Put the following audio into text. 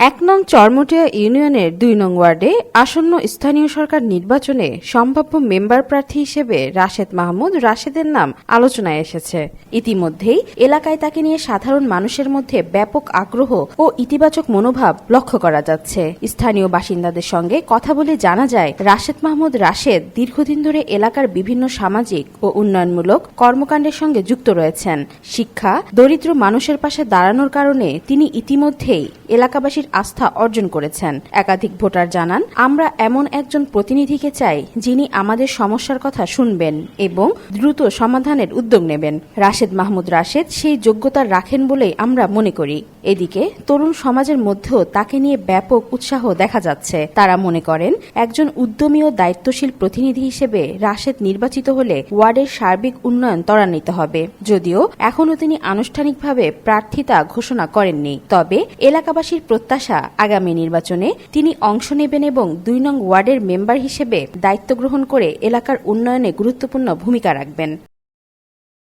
১ নং চরমুটিয়া ইউনিয়নের ২ নং ওয়ার্ডে আসন্ন স্থানীয় সরকার নির্বাচনে সম্ভাব্য মেম্বার প্রার্থী হিসেবে রাশেদ মাহমুদ রাশেদের নাম আলোচনায় এসেছে। ইতিমধ্যেই এলাকায় তাকে নিয়ে সাধারণ মানুষের মধ্যে ব্যাপক আগ্রহ ও ইতিবাচক মনোভাব লক্ষ্য করা যাচ্ছে। স্থানীয় বাসিন্দাদের সঙ্গে কথা বলে জানা যায়, রাশেদ মাহমুদ রাশেদ দীর্ঘদিন ধরে এলাকার বিভিন্ন সামাজিক ও উন্নয়নমূলক কর্মকাণ্ডের সঙ্গে যুক্ত রয়েছেন। শিক্ষা, দরিদ্র মানুষের পাশে দাঁড়ানোর কারণে তিনি ইতিমধ্যেই এলাকাবাসীর আস্থা অর্জন করেছেন। একাধিক ভোটার জানান, আমরা এমন একজন প্রতিনিধিকে চাই যিনি আমাদের সমস্যার কথা শুনবেন এবং দ্রুত সমাধানের উদ্যোগ নেবেন। রাশেদ মাহমুদ রাশেদ সেই যোগ্যতা রাখেন বলেই আমরা মনে করি। এদিকে তরুণ সমাজের মধ্যেও তাকে নিয়ে ব্যাপক উৎসাহ দেখা যাচ্ছে। তারা মনে করেন, একজন উদ্যমী ও দায়িত্বশীল প্রতিনিধি হিসেবে রাশেদ নির্বাচিত হলে ওয়ার্ডের সার্বিক উন্নয়ন ত্বরান্বিত হবে। যদিও এখনও তিনি আনুষ্ঠানিকভাবে প্রার্থিতা ঘোষণা করেননি, তবে এলাকাবাসীর প্রত্যাশা আগামী নির্বাচনে তিনি অংশ নেবেন এবং ২ নং ওয়ার্ডের মেম্বার হিসেবে দায়িত্ব গ্রহণ করে এলাকার উন্নয়নে গুরুত্বপূর্ণ ভূমিকা রাখবেন।